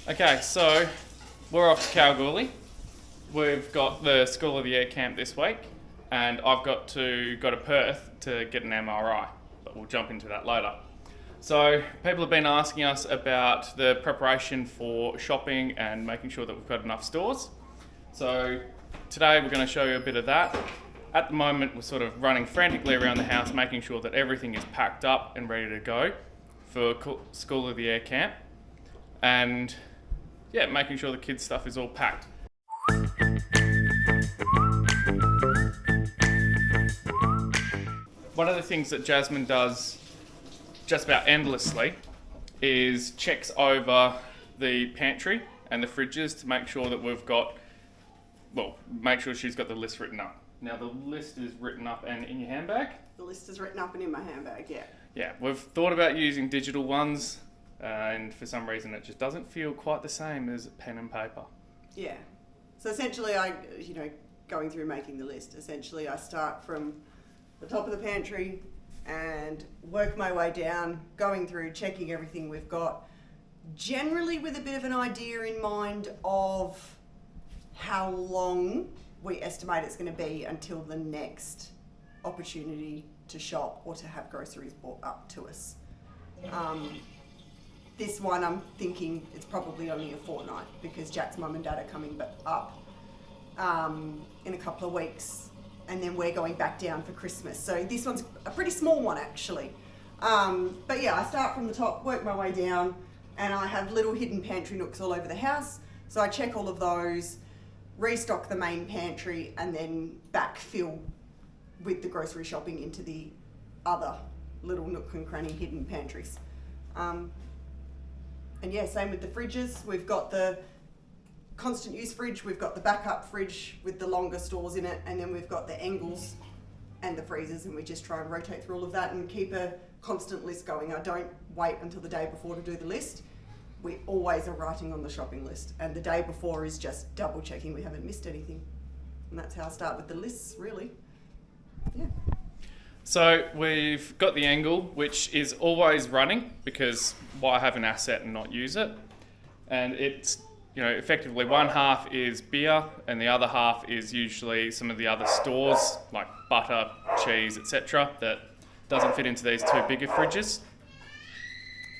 Okay, so we're off to Kalgoorlie. We've got the School of the Air camp this week, and I've got to go to Perth to get an MRI, but we'll jump into that later. So people have been asking us about the preparation for shopping and making sure that we've got enough stores. So today we're going to show you a bit of that. At the moment we're sort of running frantically around the house making sure that everything is packed up and ready to go for School of the Air camp. And yeah, making sure the kids' stuff is all packed. One of the things that Jasmine does just about endlessly is checks over the pantry and the fridges to make sure that make sure she's got the list written up. Now the list is written up and in your handbag? The list is written up and in my handbag, yeah. Yeah, we've thought about using digital ones. And for some reason it just doesn't feel quite the same as pen and paper. Yeah. So essentially going through making the list, essentially I start from the top of the pantry and work my way down, going through, checking everything we've got, generally with a bit of an idea in mind of how long we estimate it's going to be until the next opportunity to shop or to have groceries brought up to us. This one I'm thinking it's probably only a fortnight because Jack's mum and dad are coming up in a couple of weeks, and then we're going back down for Christmas. So this one's a pretty small one actually. But yeah, I start from the top, work my way down, and I have little hidden pantry nooks all over the house. So I check all of those, restock the main pantry, and then backfill with the grocery shopping into the other little nook and cranny hidden pantries. And yeah, same with the fridges. We've got the constant use fridge, we've got the backup fridge with the longer stores in it, and then we've got the angles and the freezers, and we just try and rotate through all of that and keep a constant list going. I don't wait until the day before to do the list. We always are writing on the shopping list, and the day before is just double checking we haven't missed anything. And that's how I start with the lists, really. Yeah. So we've got the angle, which is always running because why have an asset and not use it? And it's, effectively one half is beer and the other half is usually some of the other stores like butter, cheese, etc. that doesn't fit into these two bigger fridges.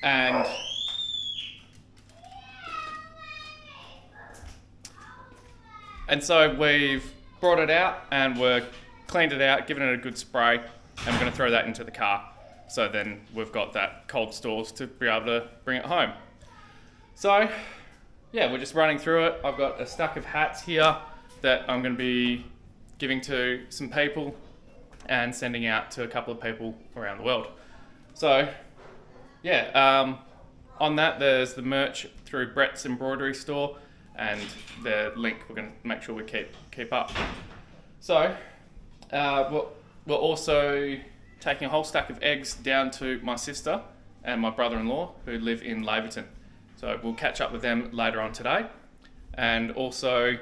And so we've brought it out and we're cleaned it out, given it a good spray, and we're going to throw that into the car. So then we've got that cold stores to be able to bring it home. So yeah, we're just running through it. I've got a stack of hats here that I'm going to be giving to some people and sending out to a couple of people around the world. So yeah, on that there's the merch through Brett's embroidery store, and the link we're going to make sure we keep up. So we're also taking a whole stack of eggs down to my sister and my brother-in-law who live in Laverton. So we'll catch up with them later on today, and also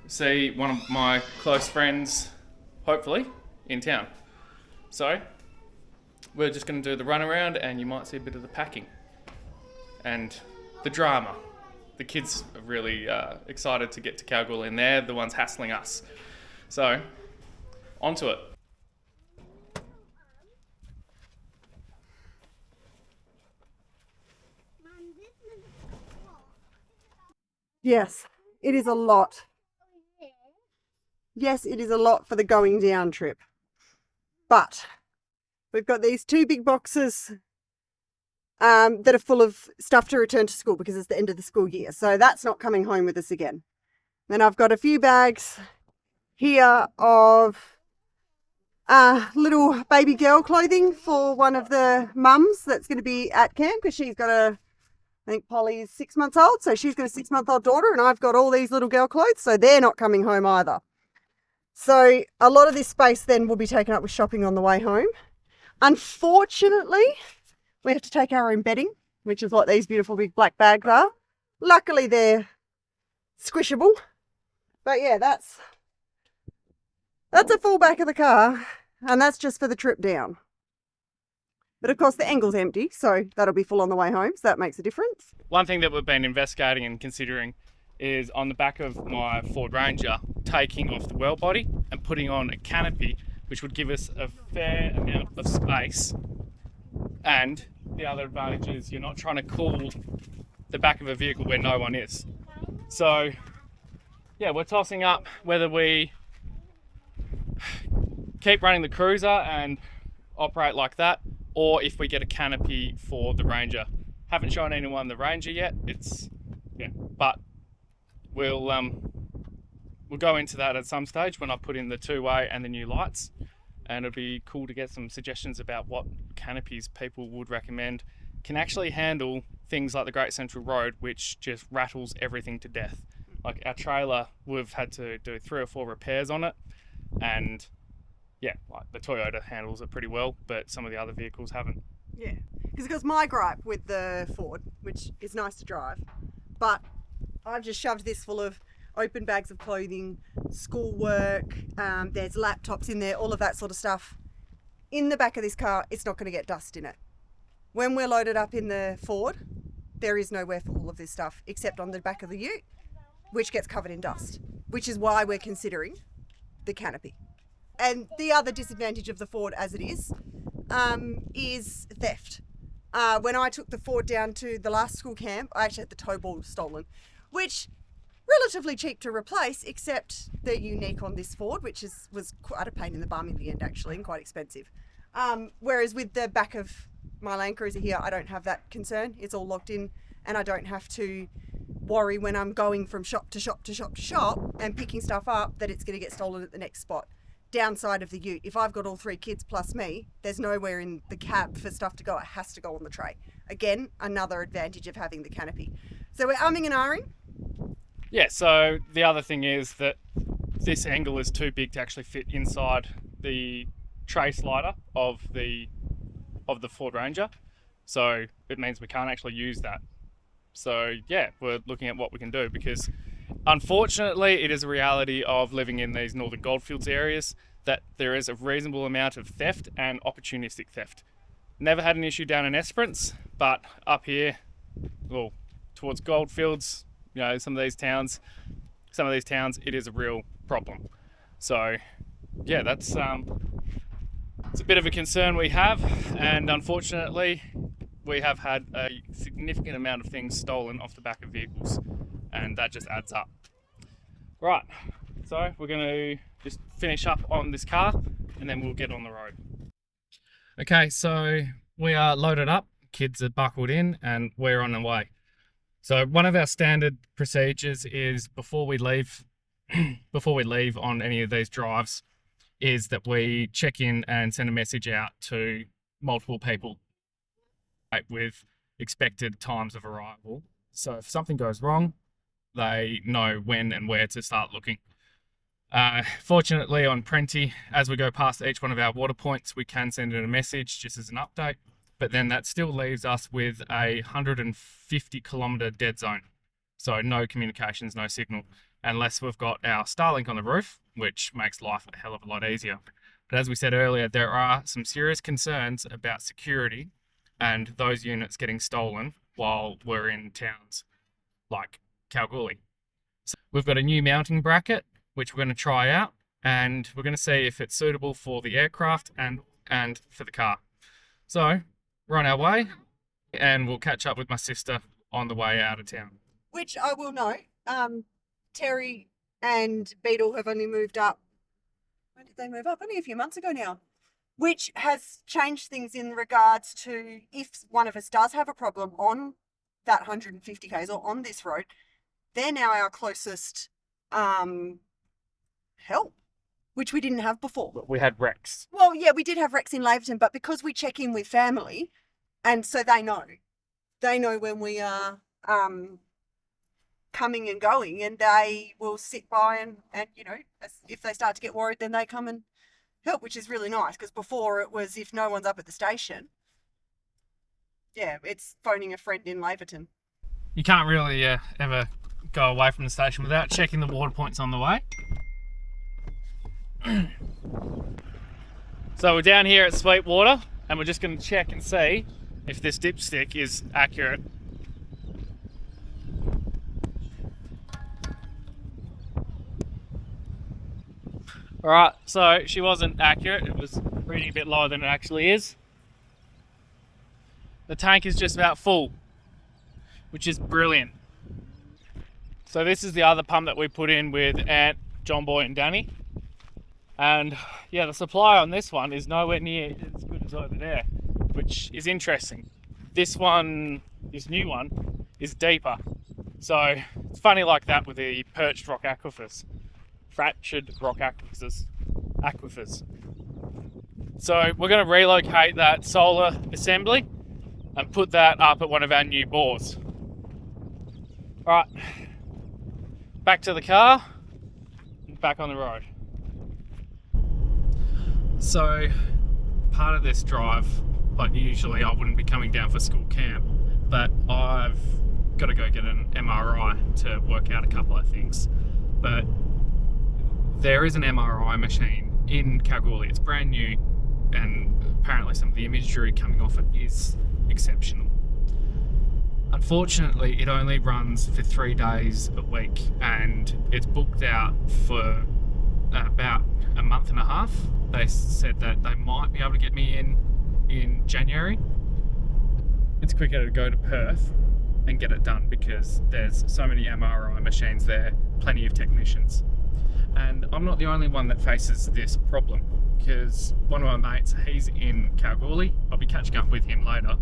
see one of my close friends, hopefully, in town. So we're just going to do the run around, and you might see a bit of the packing and the drama. The kids are really excited to get to Kalgoorlie, and they're the ones hassling us. So, onto it. Yes, it is a lot. Yes, it is a lot for the going down trip. But we've got these two big boxes that are full of stuff to return to school because it's the end of the school year. So that's not coming home with us again. Then I've got a few bags here of little baby girl clothing for one of the mums that's going to be at camp, because she's got I think Polly's 6 months old, so she's got a 6-month-old daughter, and I've got all these little girl clothes, so they're not coming home either. So a lot of this space then will be taken up with shopping on the way home. Unfortunately, we have to take our own bedding, which is what these beautiful big black bags are. Luckily, they're squishable. But yeah, that's a full back of the car, and that's just for the trip down. But of course the angle's empty, so that'll be full on the way home, so that makes a difference. One thing that we've been investigating and considering is on the back of my Ford Ranger, taking off the well body and putting on a canopy, which would give us a fair amount of space. And the other advantage is you're not trying to cool the back of a vehicle where no one is. So yeah, we're tossing up whether we keep running the Cruiser and operate like that, or if we get a canopy for the Ranger. Haven't shown anyone the Ranger yet. But we'll go into that at some stage when I put in the two-way and the new lights, and it'd be cool to get some suggestions about what canopies people would recommend can actually handle things like the Great Central Road, which just rattles everything to death. Like our trailer, we've had to do 3 or 4 repairs on it, and yeah, like the Toyota handles it pretty well, but some of the other vehicles haven't. Yeah, because my gripe with the Ford, which is nice to drive, but I've just shoved this full of open bags of clothing, schoolwork, there's laptops in there, all of that sort of stuff. In the back of this car, it's not going to get dust in it. When we're loaded up in the Ford, there is nowhere for all of this stuff except on the back of the ute, which gets covered in dust, which is why we're considering the canopy. And the other disadvantage of the Ford as it is theft. When I took the Ford down to the last school camp, I actually had the tow ball stolen, which relatively cheap to replace, except they're unique on this Ford, which was quite a pain in the bum in the end actually, and quite expensive. Whereas with the back of my Land Cruiser here, I don't have that concern. It's all locked in, and I don't have to worry when I'm going from shop to shop to shop to shop and picking stuff up that it's going to get stolen at the next spot. Downside of the ute, if I've got all 3 kids plus me, there's nowhere in the cab for stuff to go. It has to go on the tray. Again, another advantage of having the canopy. So we're umming and ahhing. Yeah, so the other thing is that this angle is too big to actually fit inside the tray slider of the Ford Ranger. So it means we can't actually use that. So yeah, we're looking at what we can do, because unfortunately it is a reality of living in these northern goldfields areas that there is a reasonable amount of theft and opportunistic theft. Never had an issue down in Esperance, but up here, well, towards goldfields, you know, some of these towns, it is a real problem. So yeah, that's it's a bit of a concern we have, and unfortunately we have had a significant amount of things stolen off the back of vehicles, and that just adds up. Right, so we're going to just finish up on this car and then we'll get on the road. Okay, so we are loaded up, kids are buckled in, and we're on the way. So one of our standard procedures is before we leave on any of these drives, is that we check in and send a message out to multiple people with expected times of arrival. So if something goes wrong, they know when and where to start looking. Fortunately on Prenty, as we go past each one of our water points, we can send in a message just as an update, but then that still leaves us with a 150 kilometre dead zone. So no communications, no signal, unless we've got our Starlink on the roof, which makes life a hell of a lot easier. But as we said earlier, there are some serious concerns about security and those units getting stolen while we're in towns like Kalgoorlie. So we've got a new mounting bracket, which we're going to try out, and we're going to see if it's suitable for the aircraft and for the car. So we're on our way, and we'll catch up with my sister on the way out of town. Which I will note, Terry and Beetle have only moved up. When did they move up? Only a few months ago now. Which has changed things in regards to if one of us does have a problem on that 150 k's or on this road, they're now our closest help, which we didn't have before. We had Rex. Well, yeah, we did have Rex in Laverton, but because we check in with family, and so they know when we are coming and going, and they will sit by and you know, if they start to get worried, then they come and help, which is really nice, because before it was if no one's up at the station, yeah, it's phoning a friend in Laverton. You can't really ever go away from the station without checking the water points on the way. So we're down here at Sweetwater, and we're just going to check and see if this dipstick is accurate. Alright, so she wasn't accurate. It was reading a bit lower than it actually is. The tank is just about full, which is brilliant. So this is the other pump that we put in with Ant, John Boy and Danny. And yeah, the supply on this one is nowhere near as good as over there, which is interesting. This new one, is deeper. So it's funny like that with the perched rock aquifers. Fractured rock aquifers. So we're going to relocate that solar assembly and put that up at one of our new bores. Alright, back to the car, and back on the road. So part of this drive, like usually I wouldn't be coming down for school camp, but I've got to go get an MRI to work out a couple of things. But there is an MRI machine in Kalgoorlie. It's brand new, and apparently some of the imagery coming off it is exceptional. Unfortunately, it only runs for 3 days a week, and it's booked out for about a month and a half. They said that they might be able to get me in January. It's quicker to go to Perth and get it done because there's so many MRI machines there, plenty of technicians. And I'm not the only one that faces this problem, because one of my mates, he's in Kalgoorlie. I'll be catching up with him later,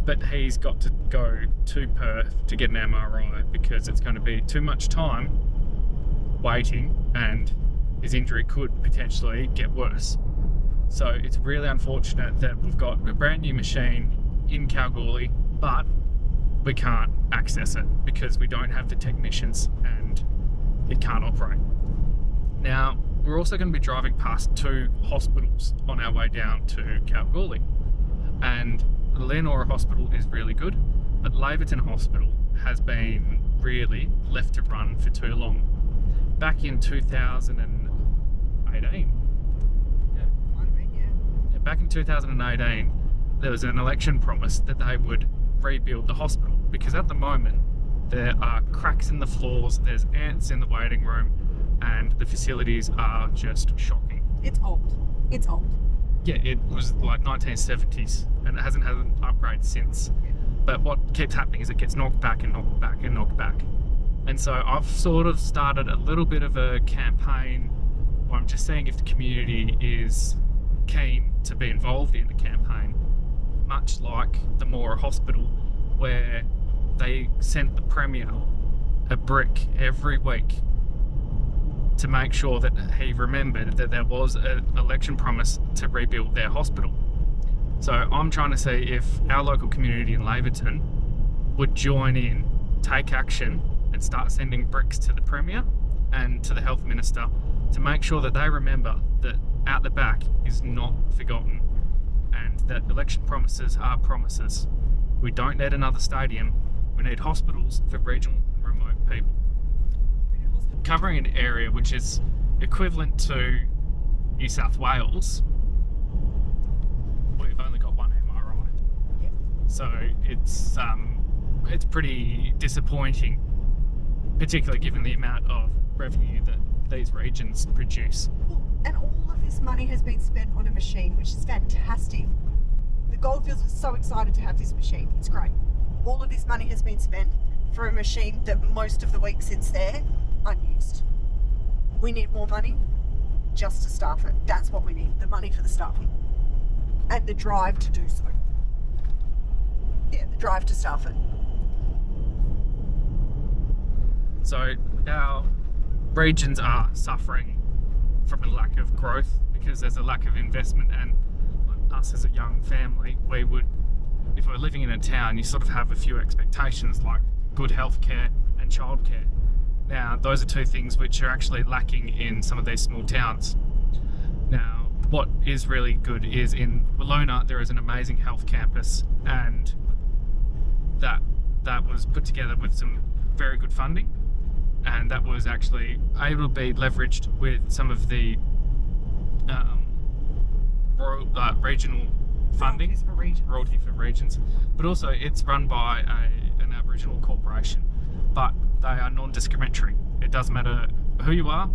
but he's got to go to Perth to get an MRI because it's going to be too much time waiting and his injury could potentially get worse. So it's really unfortunate that we've got a brand new machine in Kalgoorlie, but we can't access it because we don't have the technicians and it can't operate. Now, we're also going to be driving past 2 hospitals on our way down to Kalgoorlie. And the Leonora hospital is really good, but Laverton Hospital has been really left to run for too long. Back in 2018, back in 2018, there was an election promise that they would rebuild the hospital, because at the moment there are cracks in the floors, there's ants in the waiting room, and the facilities are just shocking. It's old. Yeah, it was like 1970s and it hasn't had an upgrade since. Yeah. But what keeps happening is it gets knocked back and knocked back and knocked back. And so I've sort of started a little bit of a campaign where I'm just seeing if the community is keen to be involved in the campaign, much like the Moora Hospital, where they sent the Premier a brick every week to make sure that he remembered that there was an election promise to rebuild their hospital. So I'm trying to see if our local community in Laverton would join in, take action, and start sending bricks to the Premier and to the Health Minister to make sure that they remember that out the back is not forgotten and that election promises are promises. We don't need another stadium, we need hospitals for regional and remote people. Covering an area which is equivalent to New South Wales, we've only got one MRI. Yeah. So it's pretty disappointing, particularly given the amount of revenue that these regions produce. And all of this money has been spent on a machine, which is fantastic. The Goldfields are so excited to have this machine. It's great. All of this money has been spent for a machine that most of the week sits there unused. We need more money just to staff it. That's what we need, the money for the staffing and the drive to do so. Yeah, the drive to staff it. So our regions are suffering from a lack of growth because there's a lack of investment, and us as a young family, we would, if we're living in a town, you sort of have a few expectations like good healthcare and childcare. Now, those are 2 things which are actually lacking in some of these small towns. Now, what is really good is in Wollona there is an amazing health campus, and that was put together with some very good funding, and that was actually able to be leveraged with some of the regional funding, Royalties for regions. but also it's run by an Aboriginal corporation, but they are non-discriminatory. It doesn't matter who you are,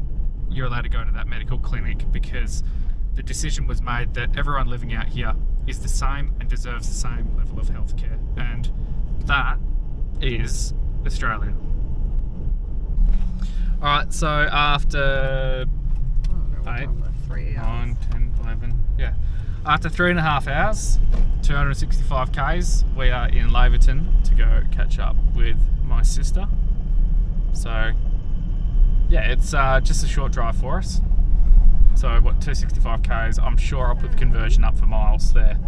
you're allowed to go to that medical clinic because the decision was made that everyone living out here is the same and deserves the same level of healthcare, and that is Australia. Alright, so after 8, 3 hours. 9, 10, 11, yeah. After 3.5 hours, 265 k's, we are in Laverton to go catch up with my sister. So, yeah, it's just a short drive for us. So, what, 265 k's? I'm sure I'll put the conversion up for miles there.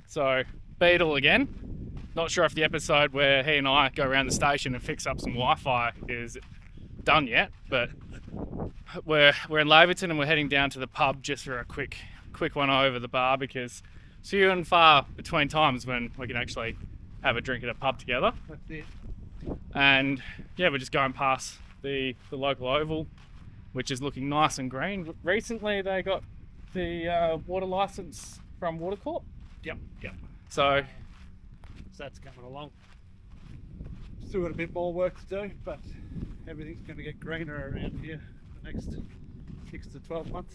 So, Beetle again. Not sure if the episode where he and I go around the station and fix up some Wi-Fi is done yet, but we're in Laverton and we're heading down to the pub just for a quick one over the bar because it's few and far between times when we can actually have a drink at a pub together. That's it. And yeah, we're just going past the local oval, which is looking nice and green. Recently they got the water license from Water Corp. Yep. So So that's coming along. Still got a bit more work to do, but everything's going to get greener around here the next 6 to 12 months.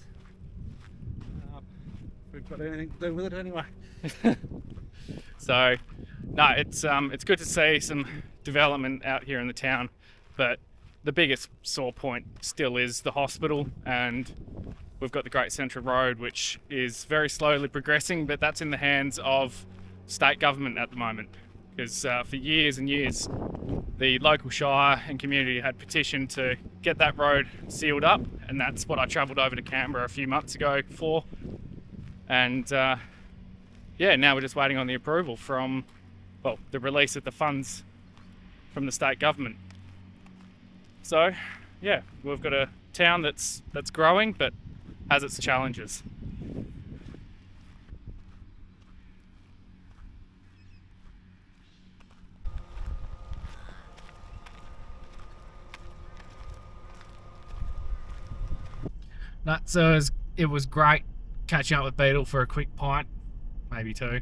If we've got anything to do with it anyway. So, no, it's good to see some development out here in the town, but the biggest sore point still is the hospital, and we've got the Great Central Road, which is very slowly progressing, but that's in the hands of state government at the moment, because for years and years the local shire and community had petitioned to get that road sealed up, and that's what I travelled over to Canberra a few months ago for. And yeah, now we're just waiting on the approval from, well, the release of the funds from the state government. So yeah, we've got a town that's growing but has its challenges. So it was great catching up with Beetle for a quick pint, maybe two,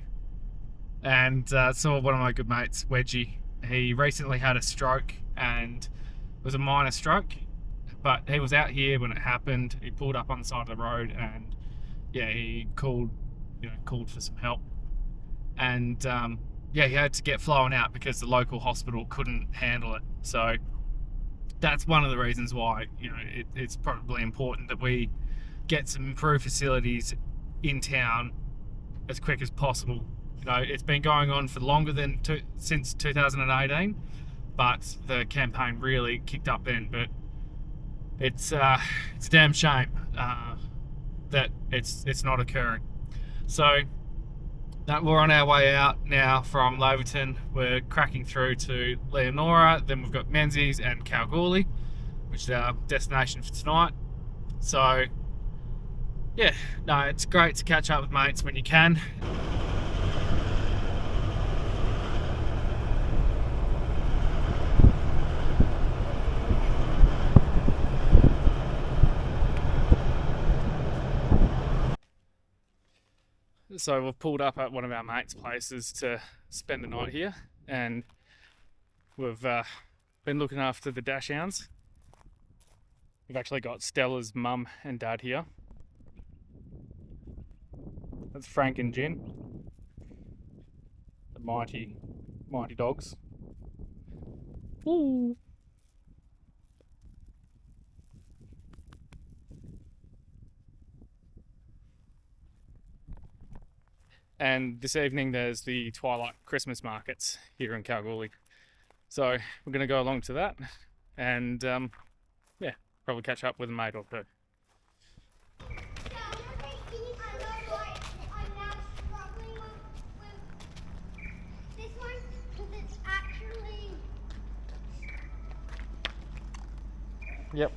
and saw one of my good mates, Wedgie. He recently had a stroke, and it was a minor stroke, but he was out here when it happened. He pulled up on the side of the road, and yeah, he called for some help, and yeah, he had to get flown out because the local hospital couldn't handle it. So that's one of the reasons why it's probably important that we get some improved facilities in town as quick as possible. It's been going on for longer than since 2018, but the campaign really kicked up then. But it's a damn shame that it's not occurring. So that we're on our way out now from Laverton. We're cracking through to Leonora, then we've got Menzies and Kalgoorlie, which is our destination for tonight. So yeah, no, it's great to catch up with mates when you can. So we've pulled up at one of our mates' places to spend the night here, and we've been looking after the dachshunds. We've actually got Stella's mum and dad here. That's Frank and Jin, the mighty dogs. Ooh. And this evening there's the Twilight Christmas markets here in Kalgoorlie. So we're going to go along to that and yeah, probably catch up with a mate or two. Yep.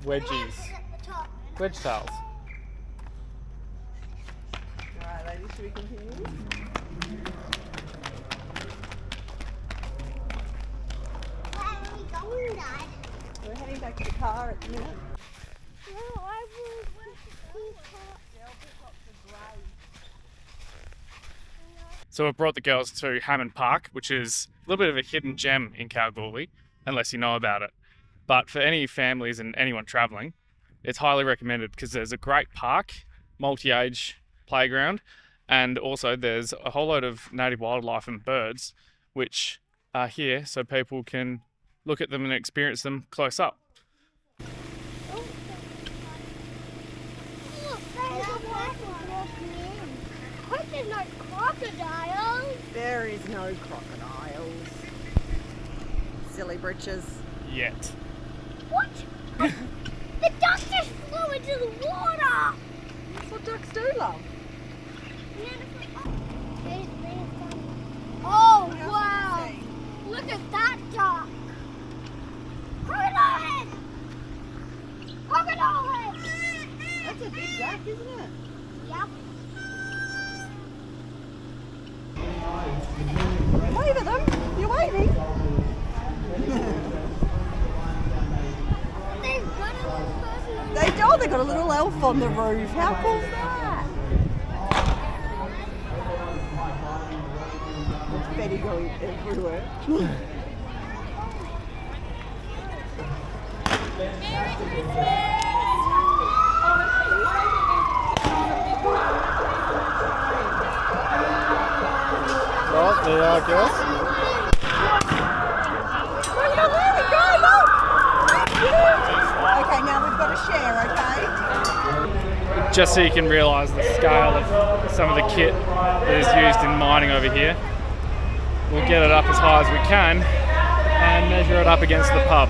Wedgies. Wedge tails. Alright, ladies. Should we continue? Where are we going, Dad? We're heading back to the car at the minute. No, I will. So I brought the girls to Hammond Park, which is a little bit of a hidden gem in Kalgoorlie, unless you know about it. But for any families and anyone travelling, it's highly recommended because there's a great park, multi-age playground, and also there's a whole load of native wildlife and birds which are here so people can look at them and experience them close up. Hope there's no crocodiles. There is no crocodiles. Silly britches. Yet. What? The duck just flew into the water. That's what ducks do, love. Oh, What else wow. did you see? Look at that duck. Crocodile head. Crocodile head. That's a big duck, isn't it? Yep. Wave at them. You're waving. They've got a little person on They got a little elf on the roof. How cool is that? Confetti going everywhere. Merry Christmas. Well, there you are, girls. Okay, now we've got to share, okay? Just so you can realise the scale of some of the kit that is used in mining over here, we'll get it up as high as we can and measure it up against the pub.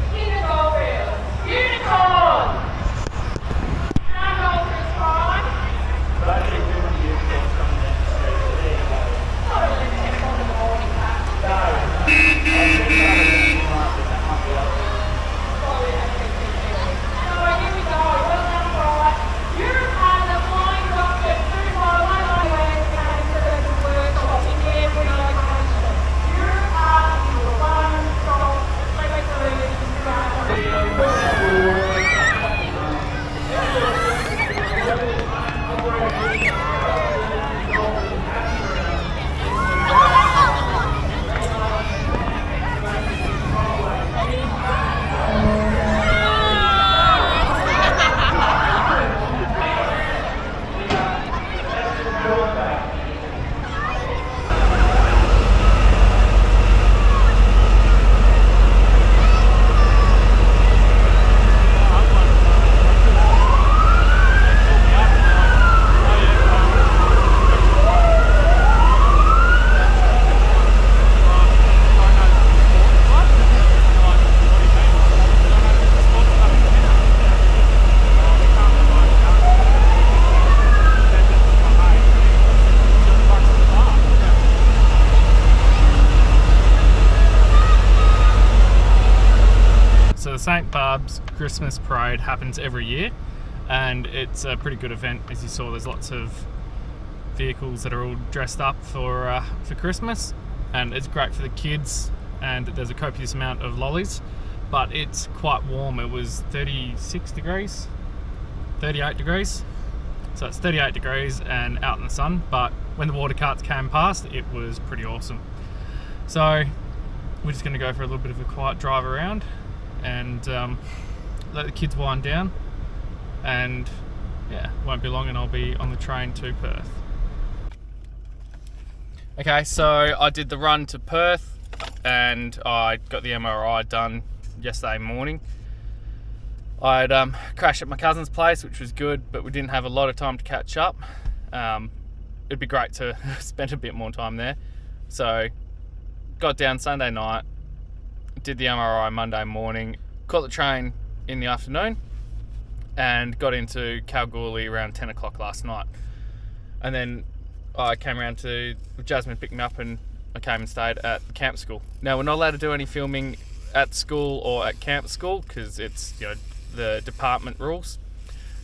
The St. Barb's Christmas Parade happens every year and it's a pretty good event. As you saw, there's lots of vehicles that are all dressed up for Christmas, and it's great for the kids, and there's a copious amount of lollies, but it's quite warm. It was 36 degrees, 38 degrees, so it's 38 degrees and out in the sun, but when the water carts came past it was pretty awesome. So we're just going to go for a little bit of a quiet drive around and let the kids wind down, and yeah, won't be long and I'll be on the train to Perth. Okay, so I did the run to Perth and I got the MRI done yesterday morning. I'd crashed at my cousin's place, which was good, but we didn't have a lot of time to catch up. It'd be great to spend a bit more time there. So got down Sunday night, did the MRI Monday morning, caught the train in the afternoon and got into Kalgoorlie around 10 o'clock last night. And then I came around to Jasmine picked me up and I came and stayed at the camp school. Now we're not allowed to do any filming at school or at camp school because it's, you know, the department rules.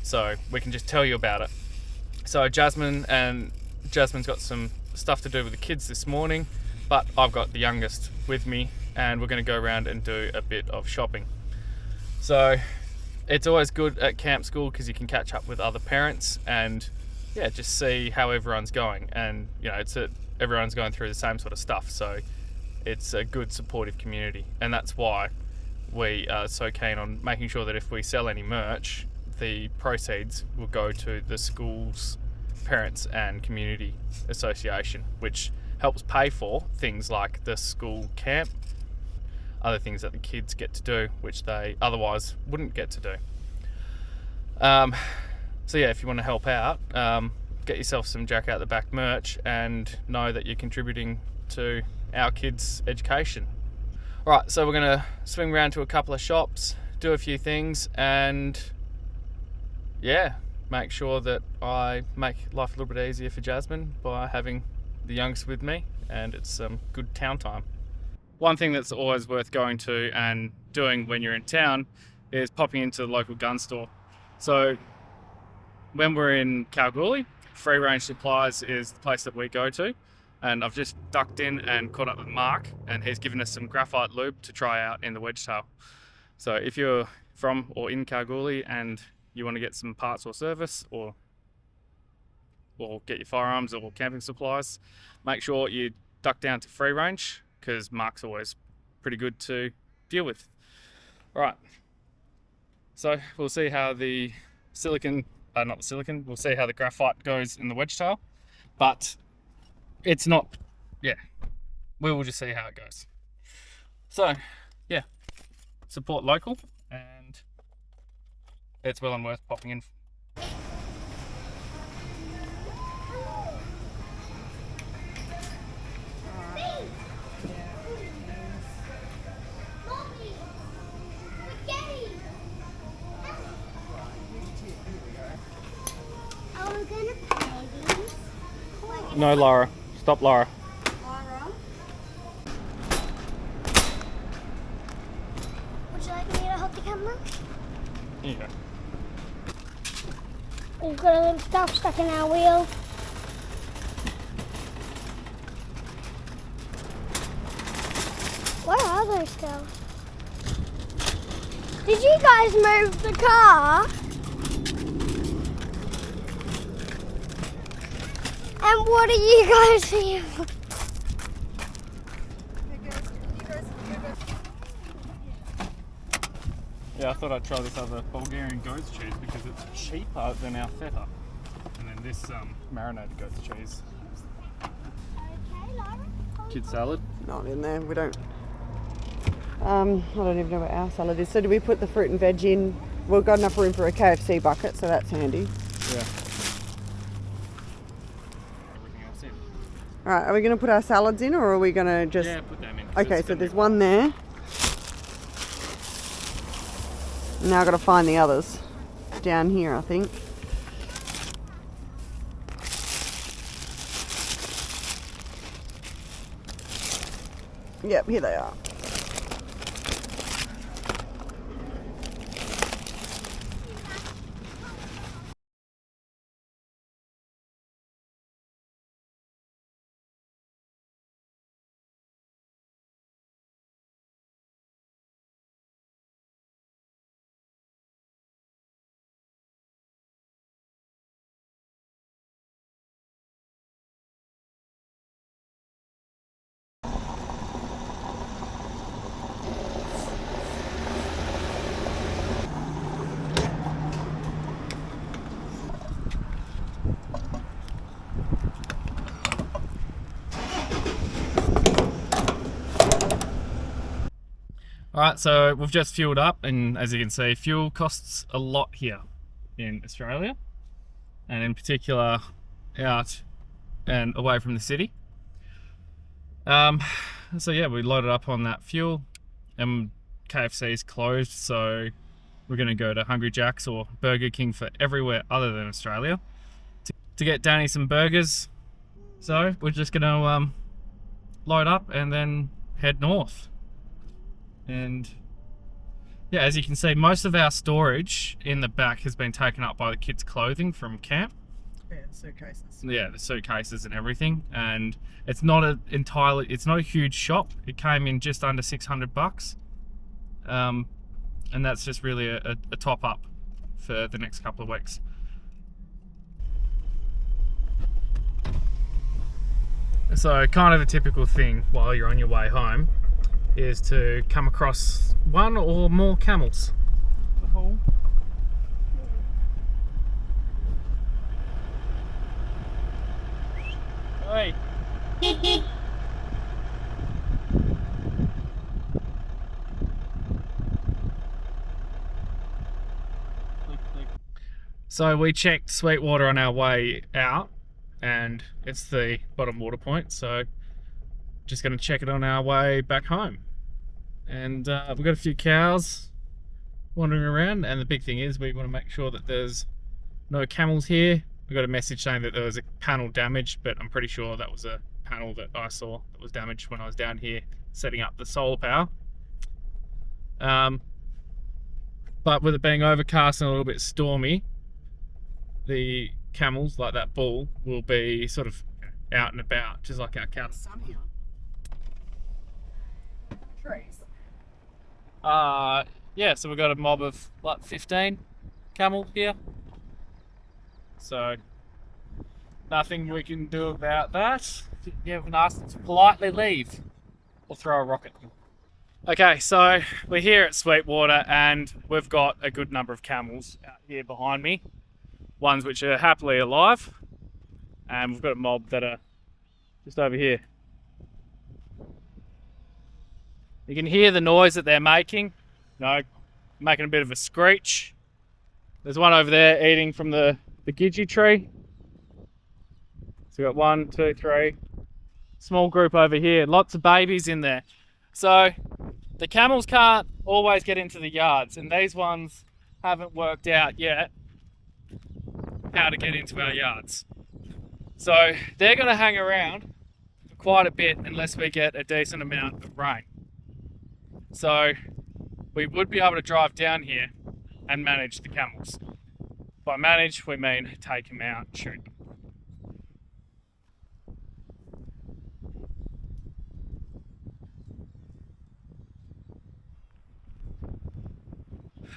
So we can just tell you about it. So Jasmine and Jasmine's got some stuff to do with the kids this morning, but I've got the youngest with me and we're going to go around and do a bit of shopping. So it's always good at camp school because you can catch up with other parents and yeah, just see how everyone's going. And you know, everyone's going through the same sort of stuff, so it's a good supportive community, and that's why we are so keen on making sure that if we sell any merch, the proceeds will go to the school's parents and community association, which helps pay for things like the school camp, other things that the kids get to do which they otherwise wouldn't get to do. So yeah, if you want to help out, get yourself some Jack Out the Back merch and know that you're contributing to our kids' education. Alright, so we're going to swing around to a couple of shops, do a few things, and yeah, make sure that I make life a little bit easier for Jasmine by having the youngest with me, and it's some good town time. One thing that's always worth going to and doing when you're in town is popping into the local gun store. So when we're in Kalgoorlie, Free Range Supplies is the place that we go to. And I've just ducked in and caught up with Mark, and he's given us some graphite lube to try out in the Wedgetail. So if you're from or in Kalgoorlie and you want to get some parts or service or get your firearms or camping supplies, make sure you duck down to Free Range because Mark's always pretty good to deal with. All right, so we'll see how the we'll see how the graphite goes in the Wedgetail, but it's not, yeah, we will just see how it goes. So yeah, support local, and it's well and worth popping in. Are we gonna play these? No, Laura. Stop, Laura. Would you like me to hold the camera? Yeah. We've got a little stuff stuck in our wheel. Where are those stuff? Did you guys move the car? And what are you guys here for? Yeah, I thought I'd try this other Bulgarian goat's cheese because it's cheaper than our feta. And then this marinated goat's cheese. Okay, Laura. Kid salad. Not in there. We don't. I don't even know what our salad is. So do we put the fruit and veg in? We've got enough room for a KFC bucket, so that's handy. Yeah. Everything else in. All right, are we going to put our salads in, or are we going to just? Yeah, put them in. Okay, so there's one there. Now I've got to find the others. Down here, I think. Yep, here they are. Alright, so we've just fueled up, and as you can see, fuel costs a lot here in Australia, and in particular out and away from the city. So yeah, we loaded up on that fuel, and KFC's closed, so we're going to go to Hungry Jack's or Burger King for everywhere other than Australia to get Danny some burgers. So we're just going to load up and then head north. And yeah, as you can see, most of our storage in the back has been taken up by the kids' clothing from camp. Yeah, suitcases. Yeah, the suitcases and everything. And it's not a huge shop. It came in just under $600. And that's just really a top up for the next couple of weeks. So kind of a typical thing while you're on your way home is to come across one or more camels. Hey. So we checked Sweetwater on our way out, and it's the bottom water point, so just going to check it on our way back home. And we've got a few cows wandering around, and the big thing is we want to make sure that there's no camels here. We got a message saying that there was a panel damaged, but I'm pretty sure that was a panel that I saw that was damaged when I was down here setting up the solar power. But with it being overcast and a little bit stormy, the camels, like that bull, will be sort of out and about, just like our cattle. Somehow. Trees. Yeah, so we've got a mob of like 15 camel here. So nothing we can do about that. Yeah, we can ask them to politely leave or throw a rocket. Okay, so we're here at Sweetwater and we've got a good number of camels out here behind me. Ones which are happily alive, and we've got a mob that are just over here. You can hear the noise that they're making, making a bit of a screech. There's one over there eating from the gidgee tree. So we've got 1, 2, 3. Small group over here, lots of babies in there. So the camels can't always get into the yards, and these ones haven't worked out yet how to get into our yards. So they're going to hang around for quite a bit unless we get a decent amount of rain. So we would be able to drive down here and manage the camels. By manage, we mean take them out and shoot them.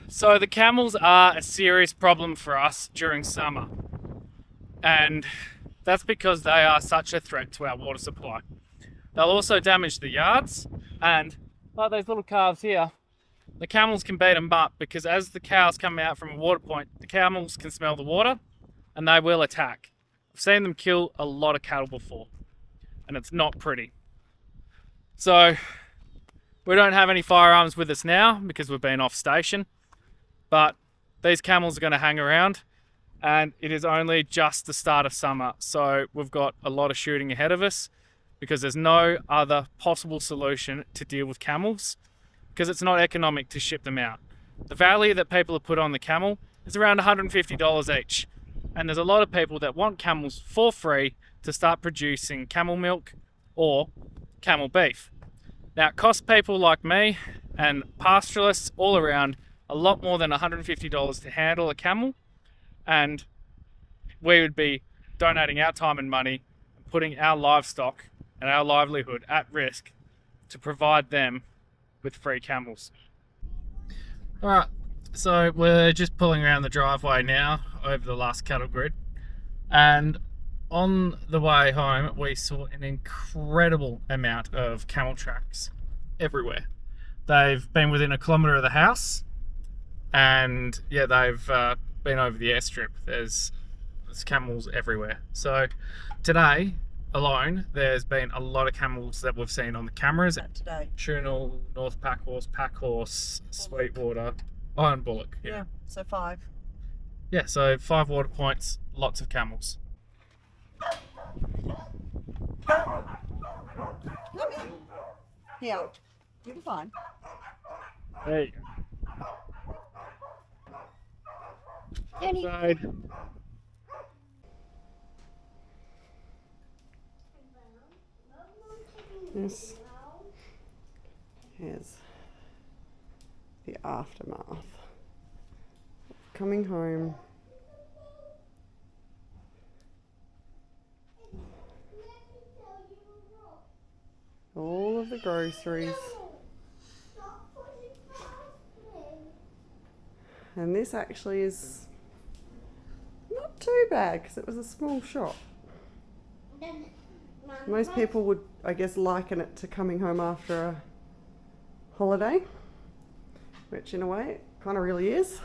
So the camels are a serious problem for us during summer, and that's because they are such a threat to our water supply. They'll also damage the yards, and like those little calves here, the camels can beat them up because as the cows come out from a water point, the camels can smell the water and they will attack. I've seen them kill a lot of cattle before, and it's not pretty. So we don't have any firearms with us now because we've been off station. But these camels are going to hang around, and it is only just the start of summer, so we've got a lot of shooting ahead of us because there's no other possible solution to deal with camels because it's not economic to ship them out. The value that people have put on the camel is around $150 each, and there's a lot of people that want camels for free to start producing camel milk or camel beef. Now it costs people like me and pastoralists all around a lot more than $150 to handle a camel, and we would be donating our time and money, putting our livestock and our livelihood at risk to provide them with free camels. Alright, so we're just pulling around the driveway now over the last cattle grid, and on the way home we saw an incredible amount of camel tracks everywhere. They've been within a kilometre of the house, and yeah, they've been over the airstrip. There's camels everywhere. So today alone, there's been a lot of camels that we've seen on the cameras. Today. Shoonall, North Packhorse, Sweetwater, Iron Bullock. Yeah, so 5. Yeah, so 5 water points, lots of camels. Come here. Here, you'll be fine. There you go. Outside. Yes. Here's the aftermath. Coming home All of the groceries. And this actually is not too bad because it was a small shop. Most people would, I guess, liken it to coming home after a holiday, which in a way it kind of really is.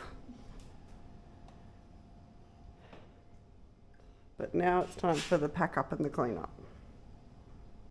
But now it's time for the pack up and the clean up.